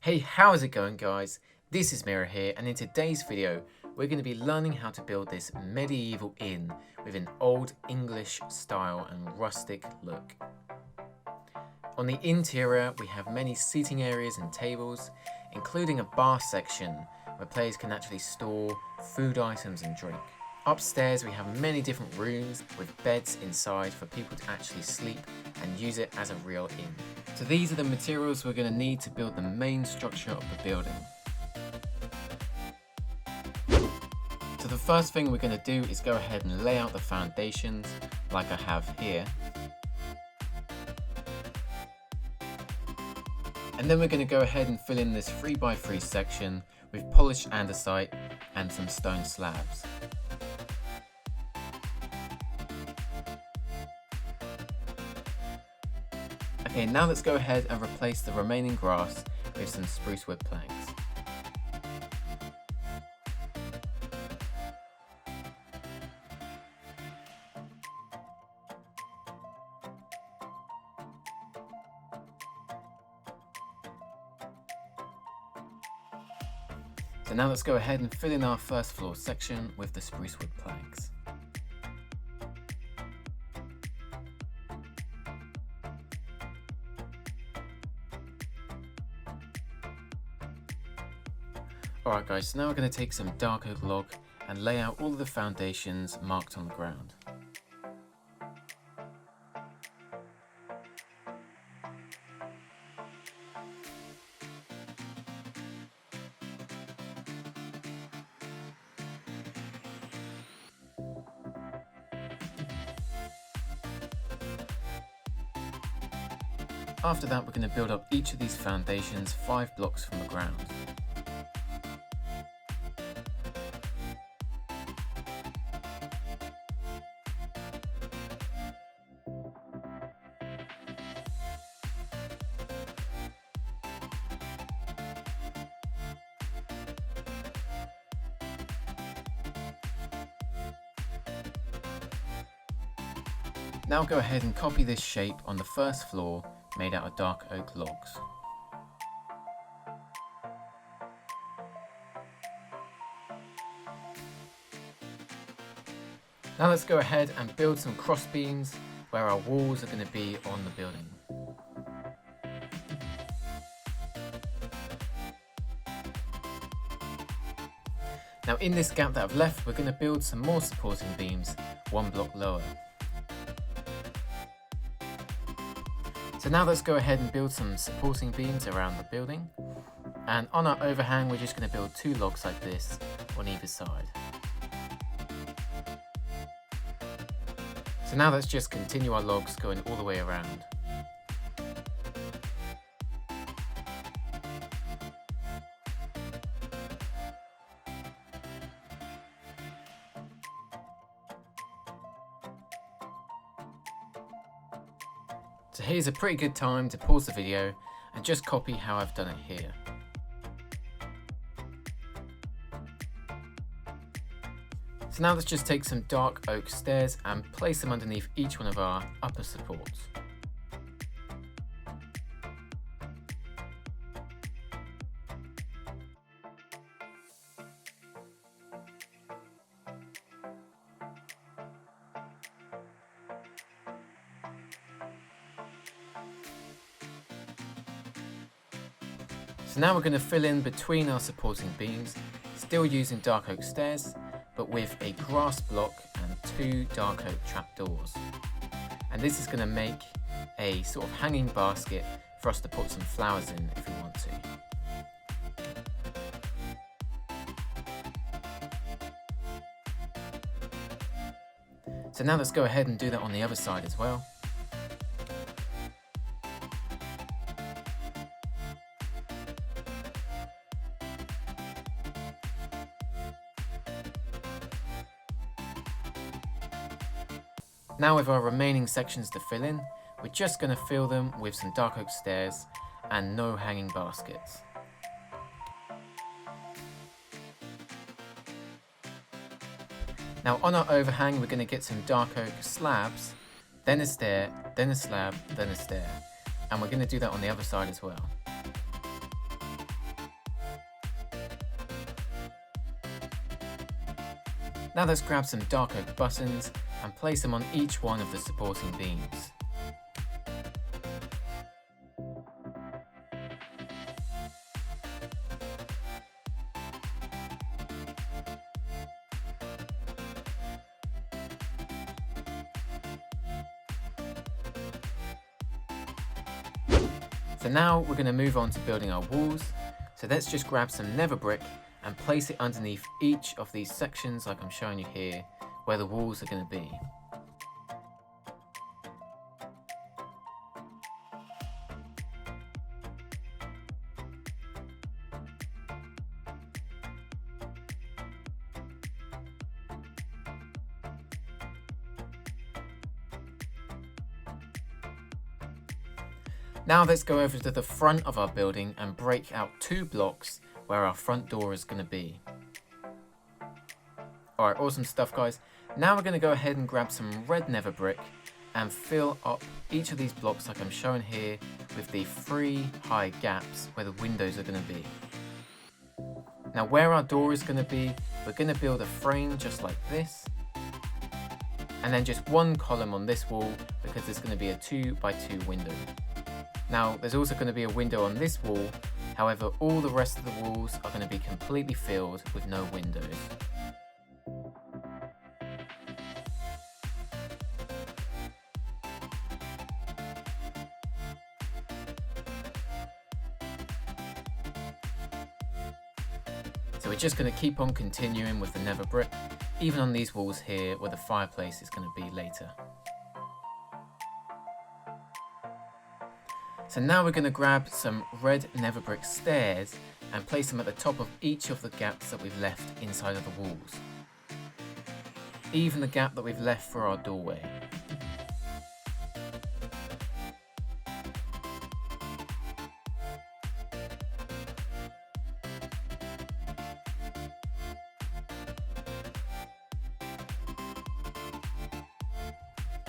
Hey, how's it going guys? This is Mira here, and in today's video we're going to be learning how to build this medieval inn with an old English style and rustic look. On the interior we have many seating areas and tables, including a bar section where players can actually store food items and drink. Upstairs we have many different rooms with beds inside for people to actually sleep and use it as a real inn. So these are the materials we're going to need to build the main structure of the building. So the first thing we're going to do is go ahead and lay out the foundations like I have here. And then we're going to go ahead and fill in this 3x3 section with polished andesite and some stone slabs. Okay, now let's go ahead and replace the remaining grass with some spruce wood planks. So now let's go ahead and fill in our first floor section with the spruce wood planks. Alright guys, so now we're going to take some dark oak log and lay out all of the foundations marked on the ground. After that, we're going to build up each of these foundations 5 blocks from the ground. Now go ahead and copy this shape on the first floor made out of dark oak logs. Now let's go ahead and build some cross beams where our walls are going to be on the building. Now in this gap that I've left, we're going to build some more supporting beams 1 block lower. So now let's go ahead and build some supporting beams around the building, and on our overhang we're just going to build 2 logs like this on either side. So now let's just continue our logs going all the way around. So here's a pretty good time to pause the video and just copy how I've done it here. So now let's just take some dark oak stairs and place them underneath each one of our upper supports. So now we're going to fill in between our supporting beams, still using dark oak stairs, but with a grass block and 2 dark oak trapdoors. And this is going to make a sort of hanging basket for us to put some flowers in if we want to. So now let's go ahead and do that on the other side as well. Now with our remaining sections to fill in, we're just going to fill them with some dark oak stairs and no hanging baskets. Now on our overhang we're going to get some dark oak slabs, then a stair, then a slab, then a stair. And we're going to do that on the other side as well. Now let's grab some dark oak buttons and place them on each one of the supporting beams. So now we're going to move on to building our walls. So let's just grab some nether brick and place it underneath each of these sections like I'm showing you here, where the walls are going to be. Now let's go over to the front of our building and break out 2 blocks where our front door is going to be. Alright, awesome stuff guys. Now we're going to go ahead and grab some red nether brick and fill up each of these blocks like I'm showing here with the 3 high gaps where the windows are going to be. Now where our door is going to be, we're going to build a frame just like this. And then just 1 column on this wall because there's going to be a 2x2 window. Now there's also going to be a window on this wall, however all the rest of the walls are going to be completely filled with no windows. So we're just going to keep on continuing with the nether brick, even on these walls here where the fireplace is going to be later. So now we're going to grab some red nether brick stairs and place them at the top of each of the gaps that we've left inside of the walls. Even the gap that we've left for our doorway.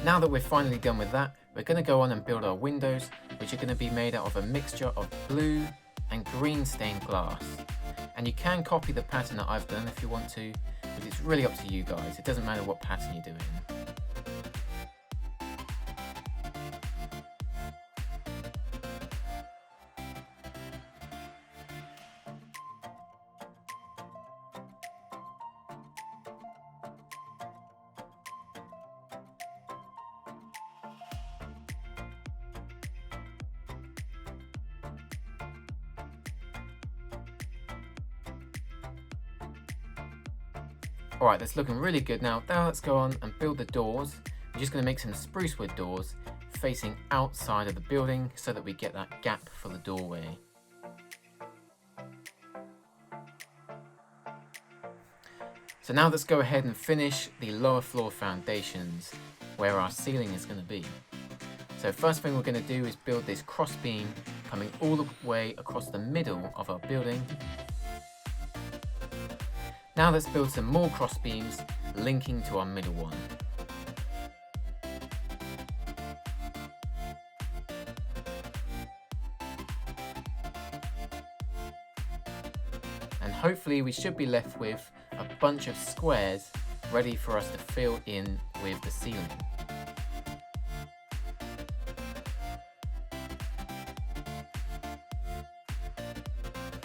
Now that we're finally done with that, we're going to go on and build our windows, which are going to be made out of a mixture of blue and green stained glass. And you can copy the pattern that I've done if you want to, but it's really up to you guys. It doesn't matter what pattern you're doing. Alright, that's looking really good now. Now let's go on and build the doors. I'm just going to make some spruce wood doors facing outside of the building so that we get that gap for the doorway. So now let's go ahead and finish the lower floor foundations where our ceiling is going to be. So first thing we're going to do is build this cross beam coming all the way across the middle of our building. Now let's build some more cross beams linking to our middle one. And hopefully we should be left with a bunch of squares ready for us to fill in with the ceiling.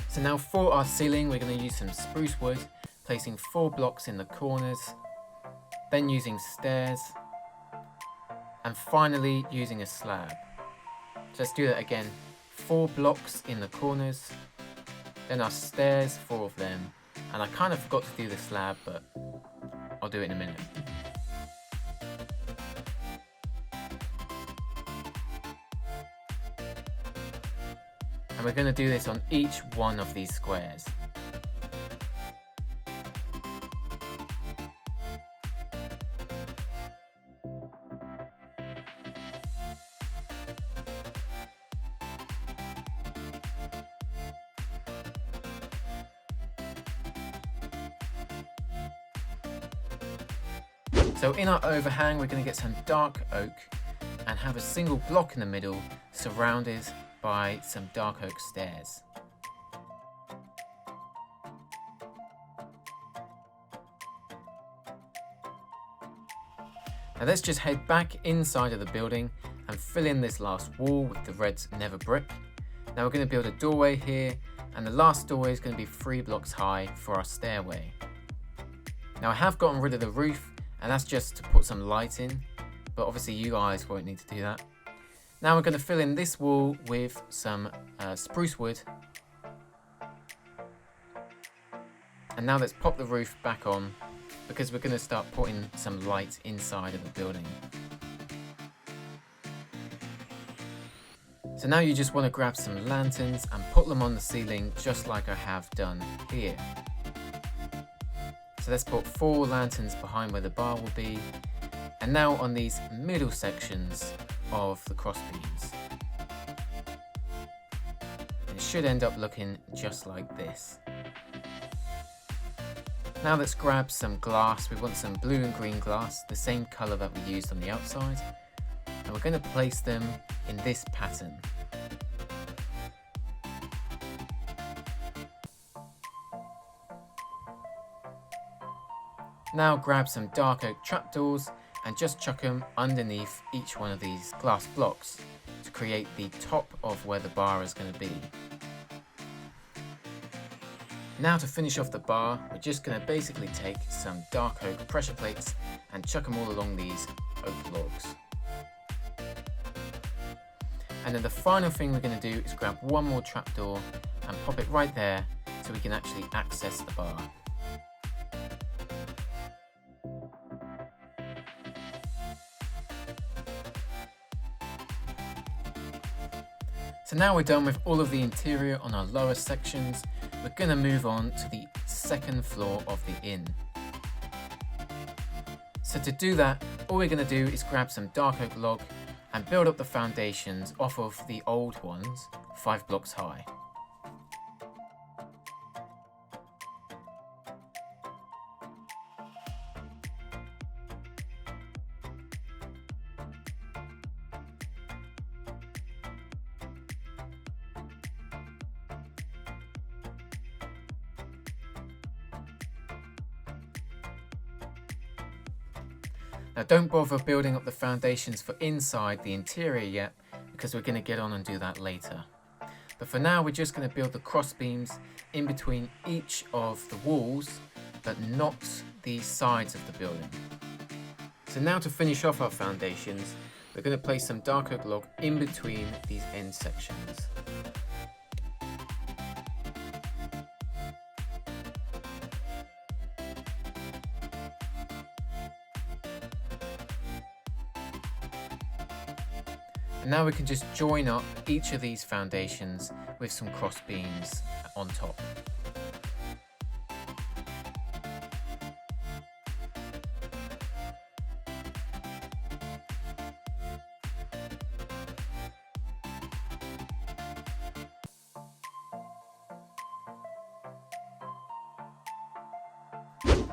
So now for our ceiling we're going to use some spruce wood, placing 4 blocks in the corners, then using stairs, and finally using a slab. So let's do that again. 4 blocks in the corners, then our stairs, 4 of them, and I kind of forgot to do the slab, but I'll do it in a minute. And we're going to do this on each one of these squares. So in our overhang, we're going to get some dark oak and have a single block in the middle surrounded by some dark oak stairs. Now let's just head back inside of the building and fill in this last wall with the red nether brick. Now we're going to build a doorway here, and the last doorway is going to be 3 blocks high for our stairway. Now I have gotten rid of the roof, and that's just to put some light in, but obviously you guys won't need to do that. Now we're going to fill in this wall with some spruce wood. And now let's pop the roof back on, because we're going to start putting some light inside of the building. So now you just want to grab some lanterns and put them on the ceiling just like I have done here. So let's put 4 lanterns behind where the bar will be, and now on these middle sections of the crossbeams. It should end up looking just like this. Now let's grab some glass. We want some blue and green glass, the same colour that we used on the outside, and we're going to place them in this pattern. Now grab some dark oak trapdoors and just chuck them underneath each one of these glass blocks to create the top of where the bar is going to be. Now to finish off the bar, we're just going to basically take some dark oak pressure plates and chuck them all along these oak logs. And then the final thing we're going to do is grab one more trapdoor and pop it right there so we can actually access the bar. So now we're done with all of the interior on our lower sections, we're going to move on to the second floor of the inn. So to do that, all we're going to do is grab some dark oak log and build up the foundations off of the old ones, 5 blocks high. Now don't bother building up the foundations for inside the interior yet, because we're going to get on and do that later. But for now we're just going to build the cross beams in between each of the walls, but not the sides of the building. So now to finish off our foundations, we're going to place some dark oak log in between these end sections. And now we can just join up each of these foundations with some cross beams on top.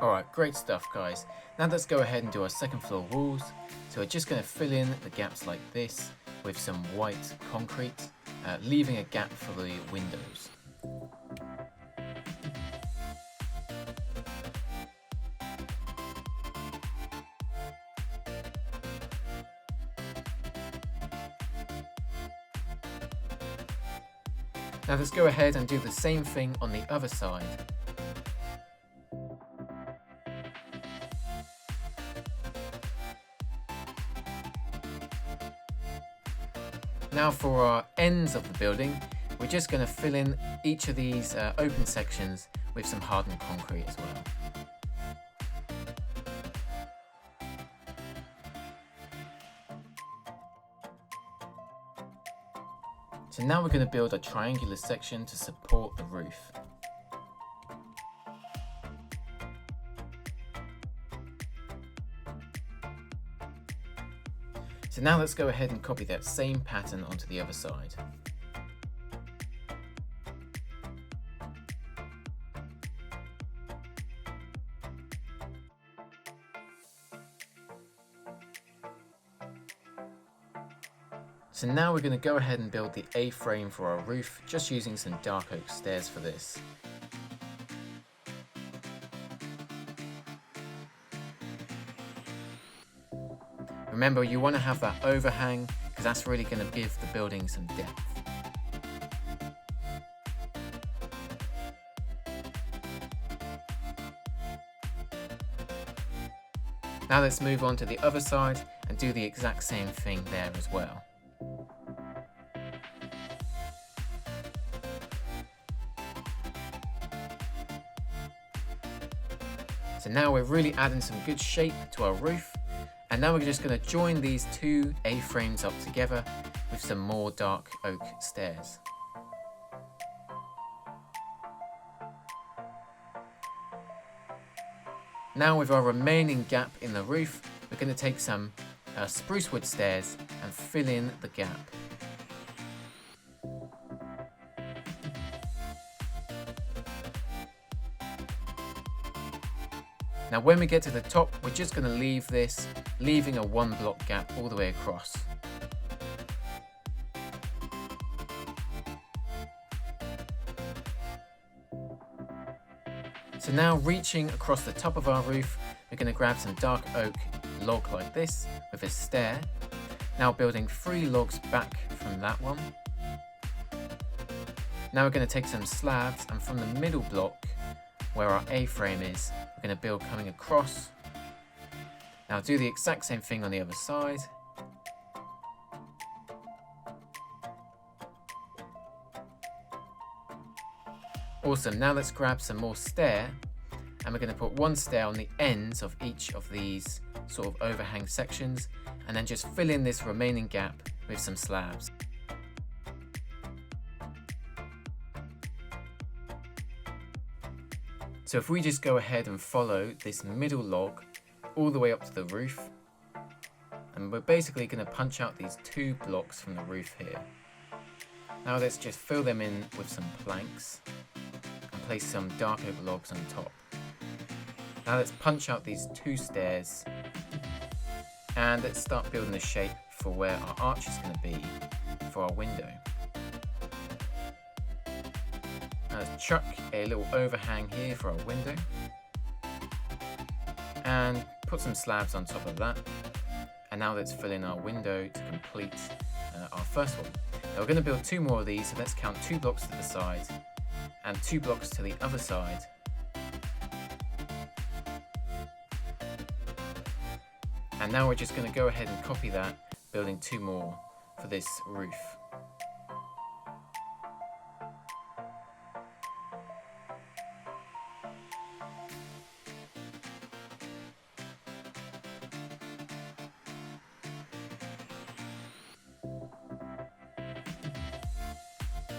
Alright, great stuff guys. Now let's go ahead and do our second floor walls. So we're just going to fill in the gaps like this with some white concrete, leaving a gap for the windows. Now let's go ahead and do the same thing on the other side. Now for our ends of the building, we're just going to fill in each of these open sections with some hardened concrete as well. So now we're going to build a triangular section to support the roof. So now let's go ahead and copy that same pattern onto the other side. So now we're going to go ahead and build the A-frame for our roof, just using some dark oak stairs for this. Remember, you want to have that overhang because that's really going to give the building some depth. Now let's move on to the other side and do the exact same thing there as well. So now we're really adding some good shape to our roof, and now we're just going to join these two A-frames up together with some more dark oak stairs. Now with our remaining gap in the roof, we're going to take some spruce wood stairs and fill in the gap. Now when we get to the top, we're just going to leave this, leaving a 1 block gap all the way across. So now reaching across the top of our roof, we're going to grab some dark oak log like this with a stair. Now building 3 logs back from that one. Now we're going to take some slabs, and from the middle block where our A-frame is, we're going to build coming across. Now do the exact same thing on the other side. Awesome, now let's grab some more stair, and we're going to put 1 stair on the ends of each of these sort of overhang sections, and then just fill in this remaining gap with some slabs. So if we just go ahead and follow this middle log all the way up to the roof, and we're basically going to punch out these 2 blocks from the roof here. Now let's just fill them in with some planks and place some dark oak logs on top. Now let's punch out these 2 stairs, and let's start building the shape for where our arch is going to be for our window. Now let's chuck a little overhang here for our window, and put some slabs on top of that. And now let's fill in our window to complete our first one. Now we're going to build 2 more of these, so let's count 2 blocks to the side and 2 blocks to the other side. And now we're just going to go ahead and copy that, building 2 more for this roof.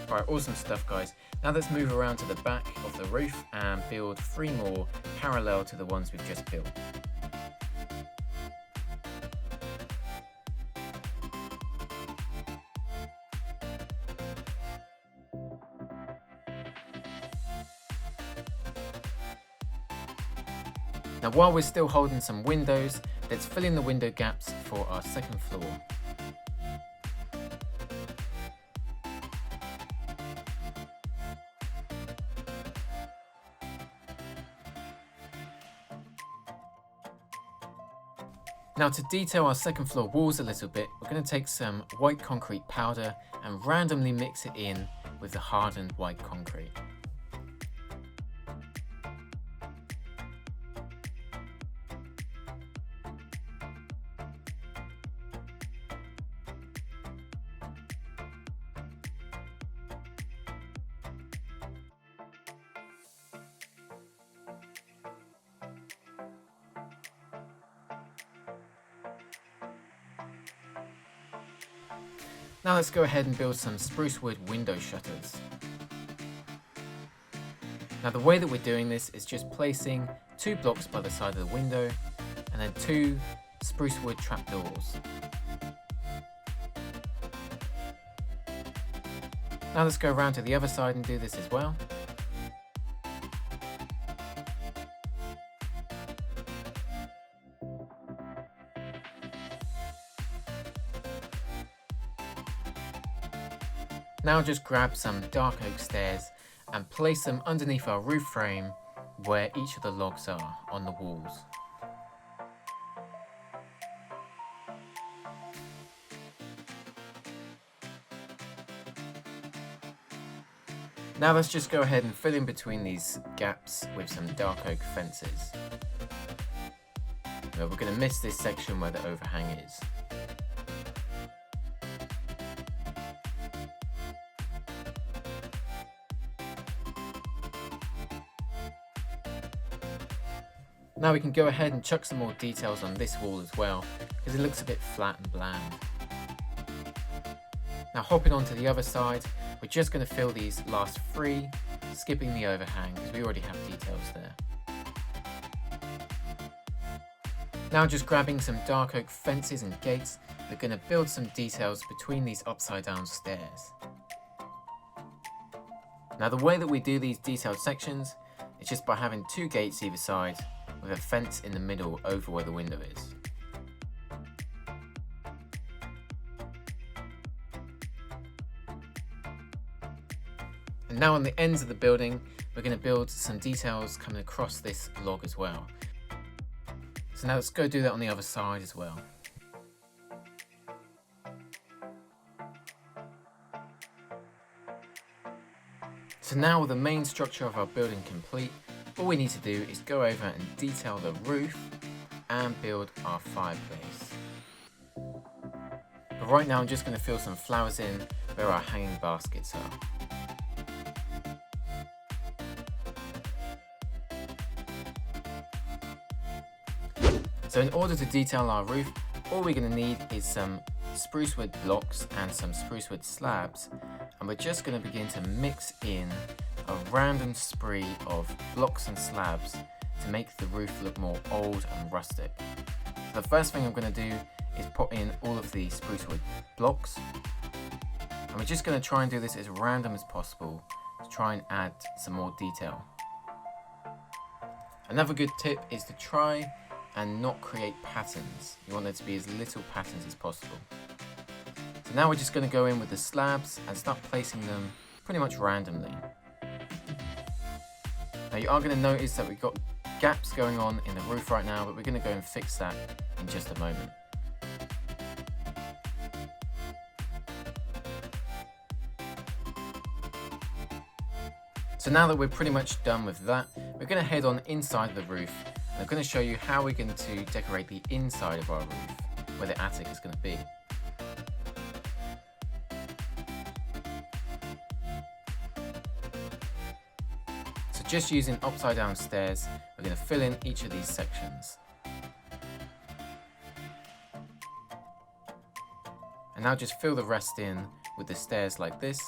Alright, awesome stuff guys. Now let's move around to the back of the roof and build 3 more parallel to the ones we've just built. Now while we're still holding some windows, let's fill in the window gaps for our second floor. Now to detail our second floor walls a little bit, we're going to take some white concrete powder and randomly mix it in with the hardened white concrete. Now let's go ahead and build some spruce wood window shutters. Now the way that we're doing this is just placing 2 blocks by the side of the window and then 2 spruce wood trapdoors. Now let's go around to the other side and do this as well. Now just grab some dark oak stairs and place them underneath our roof frame where each of the logs are on the walls. Now let's just go ahead and fill in between these gaps with some dark oak fences. Now we're going to miss this section where the overhang is. Now we can go ahead and chuck some more details on this wall as well, because it looks a bit flat and bland. Now hopping onto the other side, we're just going to fill these last 3, skipping the overhang because we already have details there. Now just grabbing some dark oak fences and gates, we're going to build some details between these upside down stairs. Now the way that we do these detailed sections is just by having 2 gates either side with a fence in the middle over where the window is. And now on the ends of the building, we're going to build some details coming across this log as well. So now let's go do that on the other side as well. So now with the main structure of our building complete, all we need to do is go over and detail the roof and build our fireplace. But right now I'm just going to fill some flowers in where our hanging baskets are. So in order to detail our roof, all we're going to need is some spruce wood blocks and some spruce wood slabs, and we're just going to begin to mix in a random spree of blocks and slabs to make the roof look more old and rustic. So the first thing I'm going to do is put in all of the spruce wood blocks, and we're just going to try and do this as random as possible to try and add some more detail. Another good tip is to try and not create patterns. You want there to be as little patterns as possible. So now we're just going to go in with the slabs and start placing them pretty much randomly. Now you are going to notice that we've got gaps going on in the roof right now, but we're going to go and fix that in just a moment. So now that we're pretty much done with that, we're going to head on inside the roof. And I'm going to show you how we're going to decorate the inside of our roof, where the attic is going to be. So just using upside down stairs, we're going to fill in each of these sections. And now just fill the rest in with the stairs like this.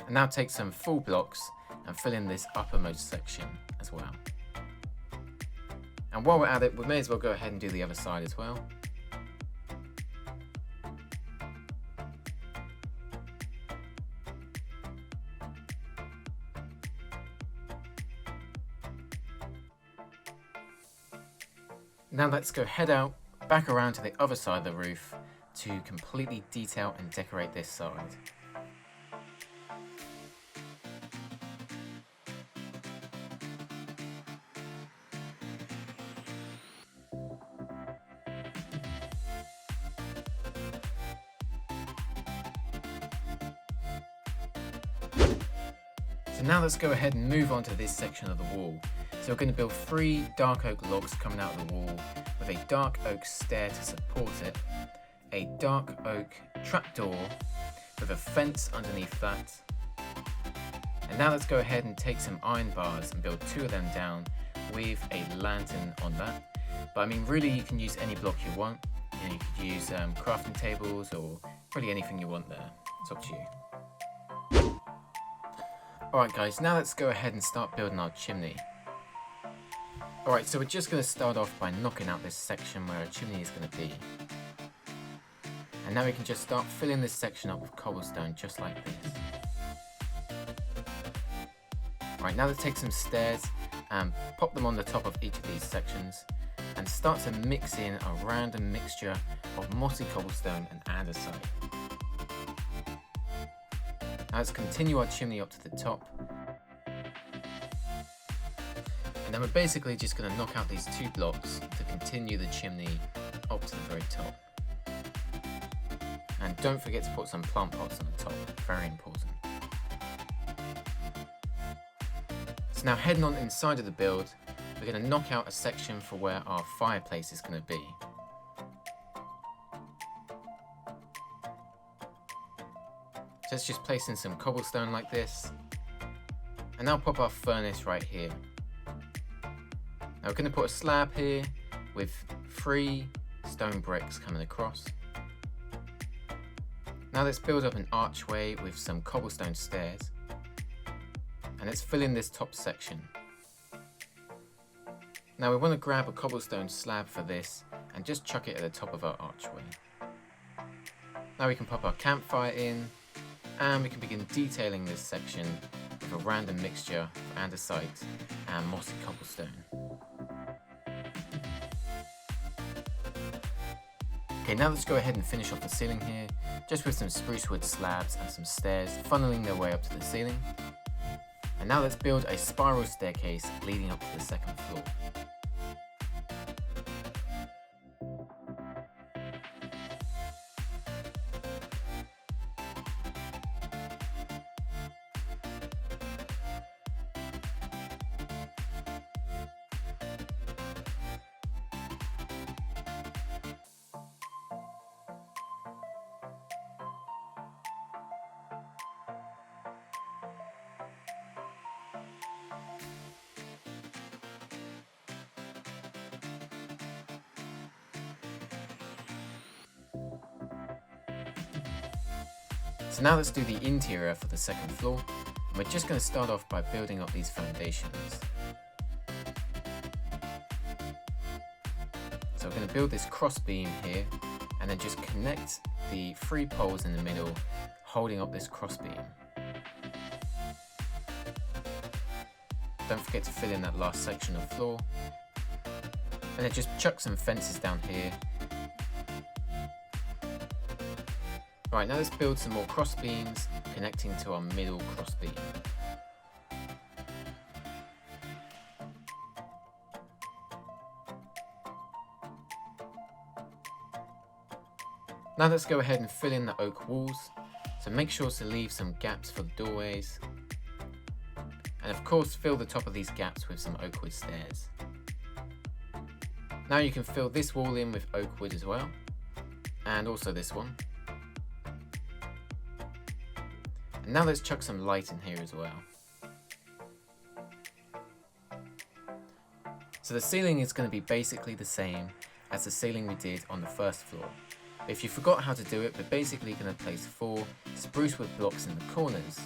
And now take some full blocks and fill in this uppermost section as well. And while we're at it, we may as well go ahead and do the other side as well. Now let's go head out, back around to the other side of the roof to completely detail and decorate this side. So now let's go ahead and move on to this section of the wall. So we're going to build 3 dark oak logs coming out of the wall with a dark oak stair to support it, a dark oak trapdoor with a fence underneath that. And now let's go ahead and take some iron bars and build 2 of them down with a lantern on that. But I mean, really you can use any block you want. You could use crafting tables or really anything you want there. It's up to you. Alright guys, now let's go ahead and start building our chimney. Alright, so we're just going to start off by knocking out this section where our chimney is going to be. And now we can just start filling this section up with cobblestone just like this. Alright, now let's take some stairs and pop them on the top of each of these sections and start to mix in a random mixture of mossy cobblestone and andesite. Now let's continue our chimney up to the top. And then we're basically just going to knock out these 2 blocks to continue the chimney up to the very top. And don't forget to put some plant pots on the top, very important. So now heading on inside of the build, we're going to knock out a section for where our fireplace is going to be. So let's just place in some cobblestone like this, and now pop our furnace right here. Now we're going to put a slab here with 3 stone bricks coming across. Now let's build up an archway with some cobblestone stairs, and let's fill in this top section. Now we want to grab a cobblestone slab for this and just chuck it at the top of our archway. Now we can pop our campfire in, and we can begin detailing this section with a random mixture of andesite and mossy cobblestone. Okay, now let's go ahead and finish off the ceiling here, just with some spruce wood slabs and some stairs funneling their way up to the ceiling. And now let's build a spiral staircase leading up to the second floor. So now let's do the interior for the second floor, and we're just going to start off by building up these foundations. So we're going to build this cross beam here, and then just connect the 3 poles in the middle, holding up this cross beam. Don't forget to fill in that last section of floor, and then just chuck some fences down here. Right, now let's build some more cross beams connecting to our middle cross beam. Now let's go ahead and fill in the oak walls, so make sure to leave some gaps for the doorways, and of course fill the top of these gaps with some oak wood stairs. Now you can fill this wall in with oak wood as well, and also this one. And now let's chuck some light in here as well. So the ceiling is going to be basically the same as the ceiling we did on the first floor. If you forgot how to do it, we're basically going to place 4 spruce wood blocks in the corners.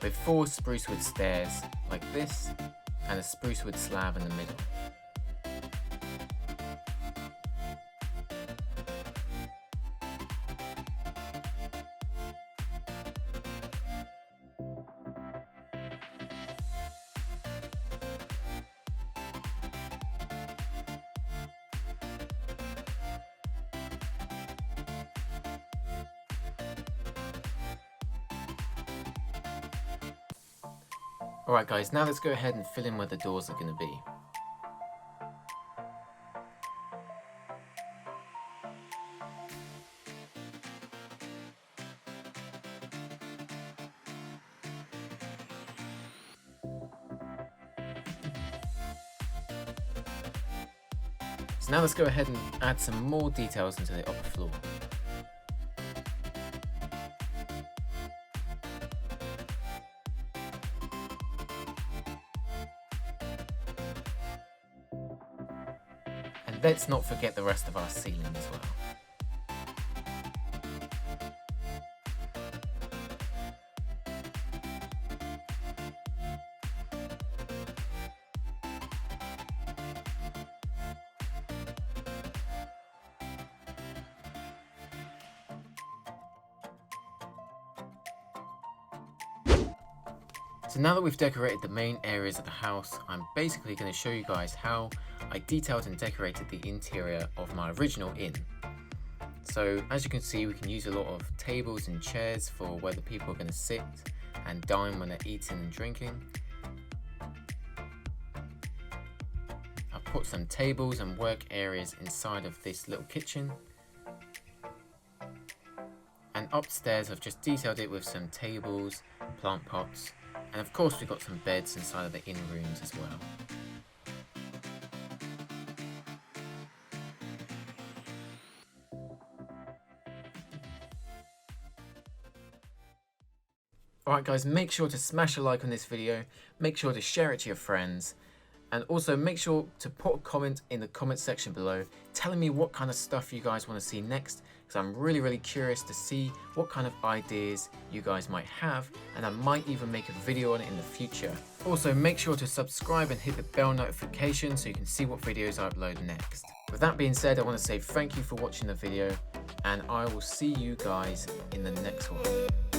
With 4 spruce wood stairs like this, and a spruce wood slab in the middle. Alright guys, now let's go ahead and fill in where the doors are going to be. So now let's go ahead and add some more details into the upper floor. And let's not forget the rest of our ceiling as well. So now that we've decorated the main areas of the house, I'm basically going to show you guys how I detailed and decorated the interior of my original inn. So as you can see, we can use a lot of tables and chairs for where the people are going to sit and dine when they're eating and drinking. I've put some tables and work areas inside of this little kitchen. And upstairs I've just detailed it with some tables, plant pots, and of course we've got some beds inside of the in rooms as well. Alright guys, make sure to smash a like on this video, make sure to share it to your friends, and also make sure to put a comment in the comment section below telling me what kind of stuff you guys want to see next, because I'm really curious to see what kind of ideas you guys might have, and I might even make a video on it in the future. Also make sure to subscribe and hit the bell notification so you can see what videos I upload next. With that being said, I want to say thank you for watching the video, and I will see you guys in the next one.